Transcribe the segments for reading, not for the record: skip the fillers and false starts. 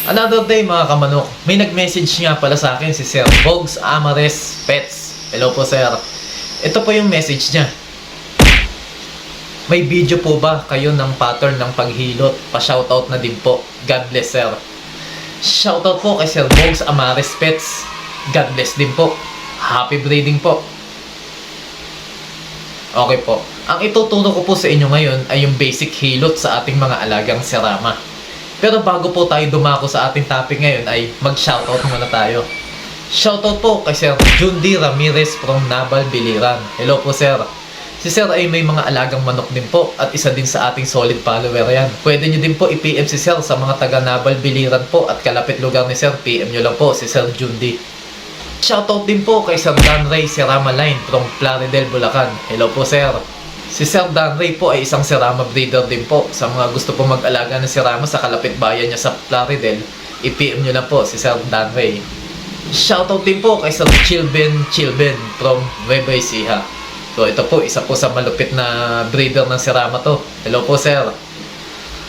Another day mga kamanok, may nag-message nga pala sa akin si Sir Bogs Amares Pets. Hello po sir. Ito po yung message niya. May video po ba kayo ng pattern ng paghilot? Pa-shoutout na din po. God bless sir. Shoutout po kay Sir Bogs Amares Pets. God bless din po. Happy breeding po. Okay po. Ang ituturo ko po sa inyo ngayon ay yung basic hilot sa ating mga alagang serama. Pero bago po tayo dumako sa ating topic ngayon ay mag-shoutout muna tayo. Shoutout po kay Sir Jundi Ramirez from Nabal Biliran. Hello po sir. Si sir ay may mga alagang manok din po at isa din sa ating solid follower yan. Pwede nyo din po i-PM si sir sa mga taga Nabal Biliran po at kalapit lugar ni sir. PM nyo lang po si Sir Jundi. Shoutout din po kay Sir Dan Ray Serama Line from Plaridel, Bulacan. Hello po sir. Si Sir Dan Ray po ay isang serama breeder din po. Sa mga gusto po mag-alaga ng serama sa kalapit bayan niya sa Plaridel, i-PM nyo lang po si Sir Dan Ray. Shoutout din po kay Sir Chilben from Nueva Ecija. So ito po, isa po sa malupit na breeder ng serama to. Hello po sir.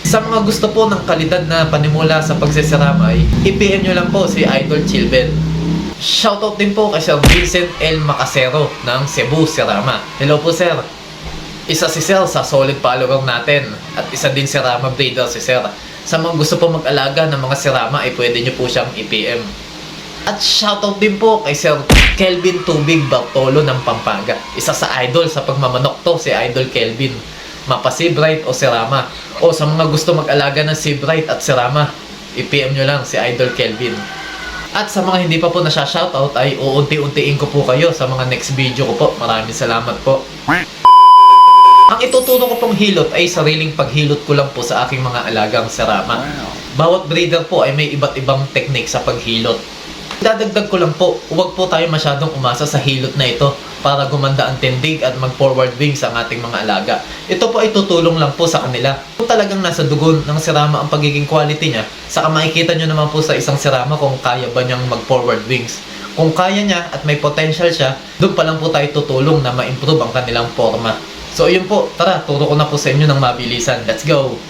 Sa mga gusto po ng kalidad na panimula sa pagseserama ay i-PM nyo lang po si Idol Chilben. Shoutout din po kay Sir Vincent L. Macasero ng Cebu Serama. Hello po sir. Isa si Sir sa solid follower natin at isa din serama breeder si Sir. Sa mga gusto po mag-alaga ng mga serama ay pwede nyo po siyang i-PM. At shoutout din po kay Sir Kelvin Tubig Bartolo ng Pampanga. Isa sa idol sa pagmamanok to, si Idol Kelvin. Mapa Seabright o serama. O sa mga gusto mag-alaga ng Seabright at serama, i-PM nyo lang si Idol Kelvin. At sa mga hindi pa po nasya-shoutout ay uunti-untiin ko po kayo sa mga next video ko po. Maraming salamat po. Ang ituturo ko pong hilot ay sariling paghilot ko lang po sa aking mga alagang serama. Bawat breeder po ay may iba't ibang technique sa paghilot. Dadagdag ko lang po, huwag po tayo masyadong umasa sa hilot na ito para gumanda ang tindig at mag-forward wings ang ating mga alaga. Ito po ay tutulong lang po sa kanila. Kung talagang nasa dugo ng serama ang pagiging quality niya, saka makikita nyo naman po sa isang serama kung kaya ba niyang mag-forward wings. Kung kaya niya at may potential siya, doon pa lang po tayo tutulong na ma-improve ang kanilang forma. So yun po, tara, turo ko na po sa inyo ng mabilisan. Let's go!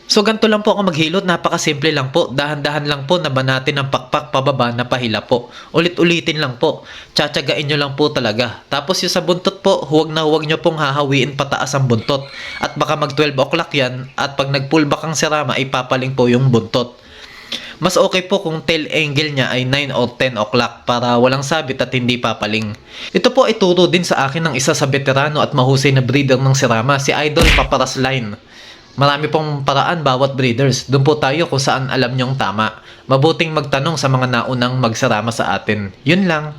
So ganito lang po ako maghilot, napakasimple lang po. Dahan-dahan lang po na banatin ang pakpak pababa na pahila po. Ulit-ulitin lang po. Tsatsagain nyo lang po talaga. Tapos yung sa buntot po, huwag nyo pong hahawiin pataas ang buntot. At baka mag 12 o'clock yan at pag nag-pull back ang serama, ipapaling po yung buntot. Mas okay po kung tail angle niya ay 9 or 10 o'clock para walang sabit at hindi papaling. Ito po ay turo din sa akin ng isa sa veterano at mahusay na breeder ng serama, si Idol Paparas Line. Marami pong paraan bawat breeders. Doon po tayo kung saan alam nyong tama. Mabuting magtanong sa mga naunang magserama sa atin. Yun lang.